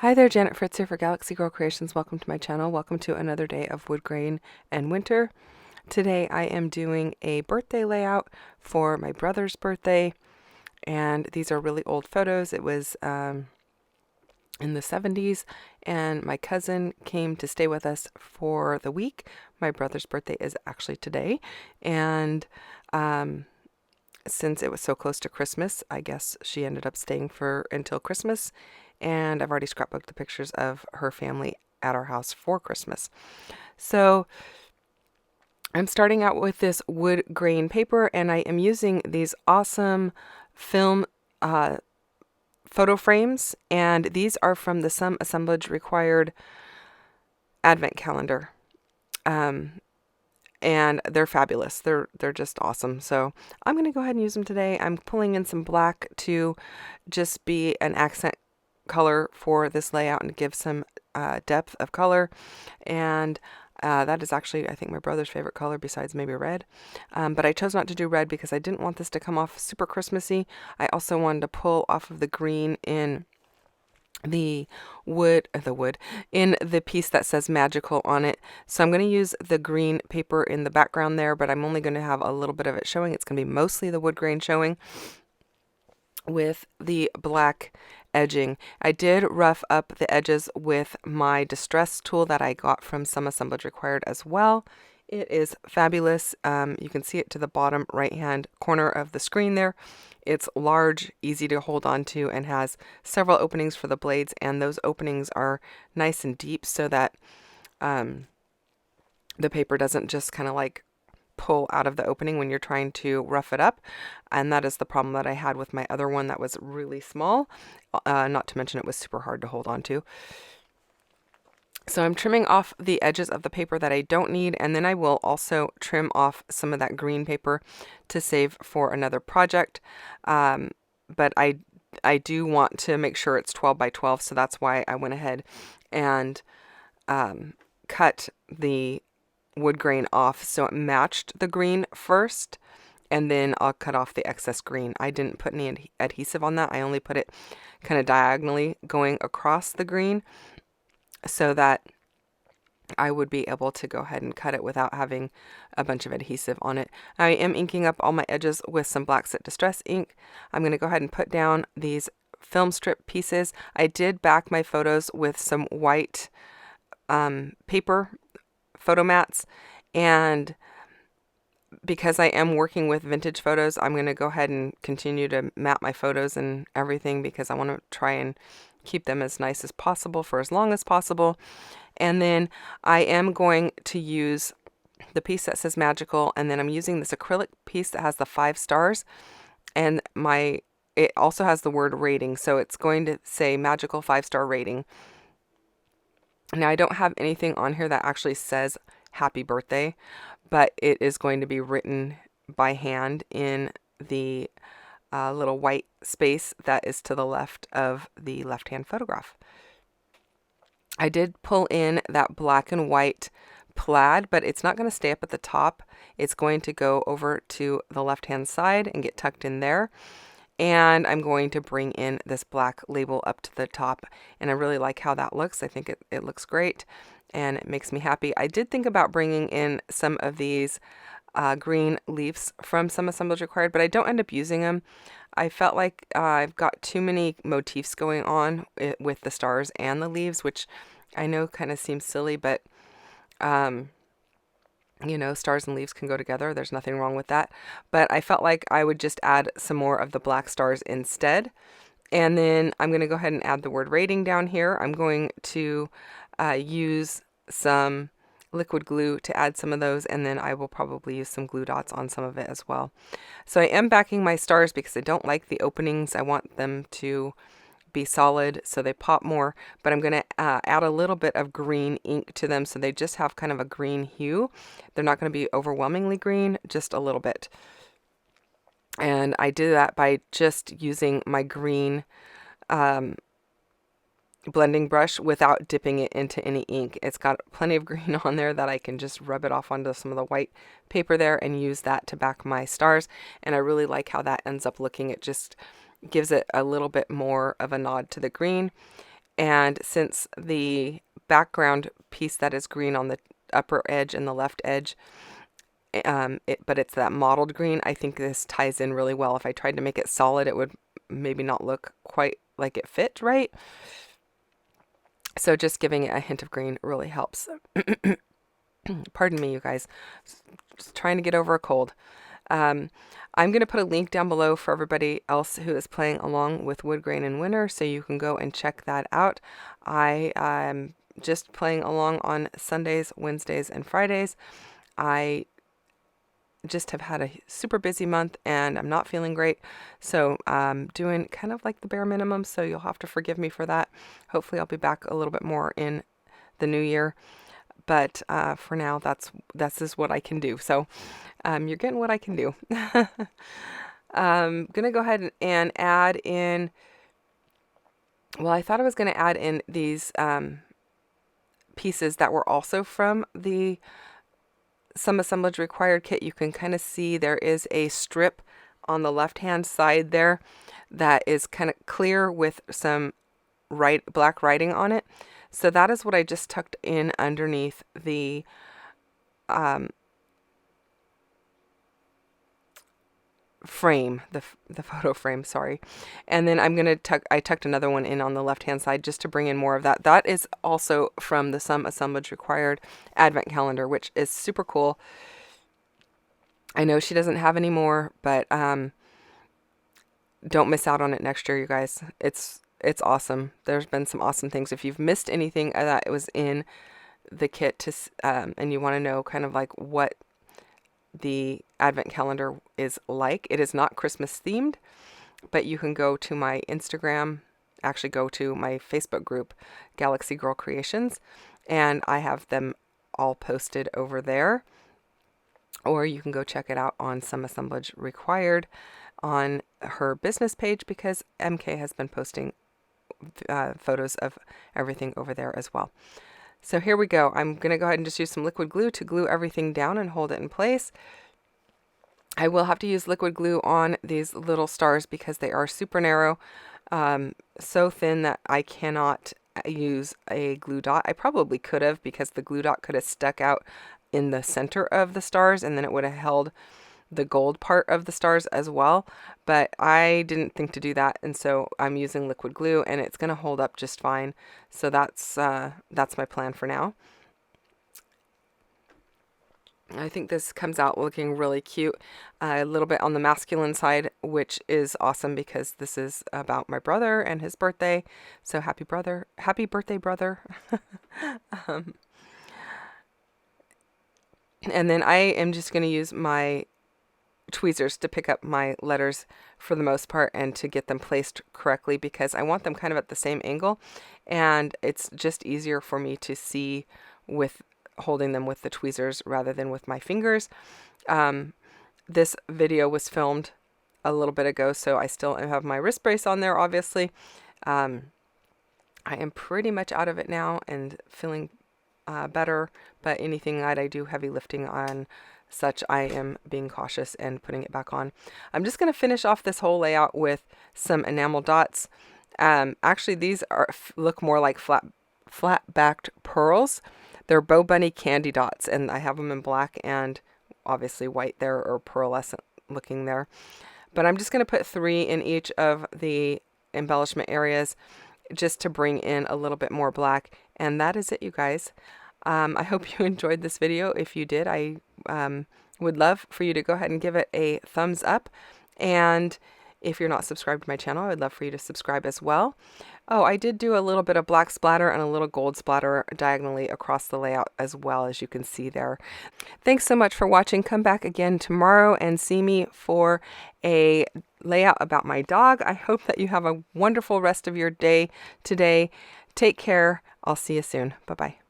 Hi there, Janet Fritz here for Galaxy Girl Creations. Welcome to my channel. Welcome to another day of Woodgrain and Winter. Today I am doing a birthday layout for my brother's birthday, and these are really old photos. It was in the 70s, and my cousin came to stay with us for the week. My brother's birthday is actually today, and since it was so close to Christmas, I guess she ended up staying until Christmas, and I've already scrapbooked the pictures of her family at our house for Christmas. So I'm starting out with this wood grain paper, and I am using these awesome film photo frames, and these are from the Some Assemblage Required Advent Calendar. And they're fabulous. They're just awesome. So I'm going to go ahead and use them today. I'm pulling in some black to just be an accent color for this layout and give some depth of color. And that is actually, I think, my brother's favorite color besides maybe red. But I chose not to do red because I didn't want this to come off super Christmassy. I also wanted to pull off of the green in the wood in the piece that says magical on it. So I'm going to use the green paper in the background there, but I'm only going to have a little bit of it showing. It's going to be mostly the wood grain showing with the black edging. I did rough up the edges with my distress tool that I got from Some Assemblage Required as well. It is fabulous. You can see it to the bottom right hand corner of the screen there. It's large, easy to hold on to, and has several openings for the blades, and those openings are nice and deep so that the paper doesn't just kind of like pull out of the opening when you're trying to rough it up. And that is the problem that I had with my other one that was really small, not to mention it was super hard to hold on to. So I'm trimming off the edges of the paper that I don't need, and then I will also trim off some of that green paper to save for another project. But I do want to make sure it's 12 by 12, so that's why I went ahead and cut the wood grain off so it matched the green first, and then I'll cut off the excess green. I didn't put any adhesive on that. I only put it kind of diagonally going across the green, so that I would be able to go ahead and cut it without having a bunch of adhesive on it. I am inking up all my edges with some Black Set Distress ink. I'm going to go ahead and put down these film strip pieces. I did back my photos with some white paper photo mats, and because I am working with vintage photos, I'm going to go ahead and continue to mat my photos and everything because I want to try and keep them as nice as possible for as long as possible. And then I am going to use the piece that says magical, and then I'm using this acrylic piece that has the 5 stars, and it also has the word rating, so it's going to say magical 5-star rating. Now I don't have anything on here that actually says happy birthday, but it is going to be written by hand in the little white space that is to the left of the left-hand photograph. I did pull in that black and white plaid, but it's not going to stay up at the top. It's going to go over to the left-hand side and get tucked in there. And I'm going to bring in this black label up to the top, and I really like how that looks. I think it looks great, and it makes me happy. I did think about bringing in some of these green leaves from Some Assemblage Required, but I don't end up using them. I felt like I've got too many motifs going on with the stars and the leaves, which I know kind of seems silly, but you know, stars and leaves can go together. There's nothing wrong with that. But I felt like I would just add some more of the black stars instead. And then I'm going to go ahead and add the word rating down here. I'm going to use some liquid glue to add some of those, and then I will probably use some glue dots on some of it as well. So I am backing my stars because I don't like the openings. I want them to be solid so they pop more, but I'm going to add a little bit of green ink to them so they just have kind of a green hue. They're not going to be overwhelmingly green, just a little bit. And I did that by just using my green blending brush without dipping it into any ink. It's got plenty of green on there that I can just rub it off onto some of the white paper there and use that to back my stars. And I really like how that ends up looking. It just gives it a little bit more of a nod to the green. And since the background piece that is green on the upper edge and the left edge, but it's that mottled green, I think this ties in really well. If I tried to make it solid, it would maybe not look quite like it fit right. So just giving it a hint of green really helps. Pardon me, you guys. Just trying to get over a cold. I'm going to put a link down below for everybody else who is playing along with Woodgrain in Winter, so you can go and check that out. I am just playing along on Sundays, Wednesdays, and Fridays. I just have had a super busy month and I'm not feeling great, so I'm doing kind of like the bare minimum, so you'll have to forgive me for that. Hopefully I'll be back a little bit more in the new year, but for now that's just what I can do. So you're getting what I can do. I'm gonna go ahead and add in, well, I thought I was gonna add in these pieces that were also from the Some Assemblage Required kit. You can kind of see there is a strip on the left hand side there that is kind of clear with some black writing on it. So that is what I just tucked in underneath the frame, the photo frame, sorry. And then I'm going to I tucked another one in on the left hand side just to bring in more of that. That is also from the Some Assemblage Required advent calendar, which is super cool. I know she doesn't have any more, but don't miss out on it next year, you guys. It's awesome. There's been some awesome things. If you've missed anything that was in the kit and you want to know kind of like what the advent calendar is like, it is not Christmas themed, but you can go to my Instagram, actually go to my Facebook group, Galaxy Girl Creations, and I have them all posted over there. Or you can go check it out on Some Assemblage Required on her business page, because MK has been posting photos of everything over there as well. So here we go. I'm going to go ahead and just use some liquid glue to glue everything down and hold it in place. I will have to use liquid glue on these little stars because they are super narrow, so thin that I cannot use a glue dot. I probably could have, because the glue dot could have stuck out in the center of the stars and then it would have held the gold part of the stars as well, but I didn't think to do that, and so I'm using liquid glue and it's going to hold up just fine. So that's my plan for now. I think this comes out looking really cute, a little bit on the masculine side, which is awesome because this is about my brother and his birthday. So happy birthday, brother. And then I am just going to use my tweezers to pick up my letters for the most part and to get them placed correctly, because I want them kind of at the same angle, and it's just easier for me to see with holding them with the tweezers rather than with my fingers. This video was filmed a little bit ago, so I still have my wrist brace on there, obviously. I am pretty much out of it now and feeling better, but anything that I do heavy lifting on such, I am being cautious and putting it back on. I'm just going to finish off this whole layout with some enamel dots. Actually, these look more like flat-backed pearls. They're Bow Bunny candy dots, and I have them in black and obviously white there, or pearlescent looking there. But I'm just going to put 3 in each of the embellishment areas just to bring in a little bit more black. And that is it, you guys. I hope you enjoyed this video. If you did, I would love for you to go ahead and give it a thumbs up. And if you're not subscribed to my channel, I'd love for you to subscribe as well. Oh, I did do a little bit of black splatter and a little gold splatter diagonally across the layout as well, as you can see there. Thanks so much for watching. Come back again tomorrow and see me for a layout about my dog. I hope that you have a wonderful rest of your day today. Take care. I'll see you soon. Bye-bye.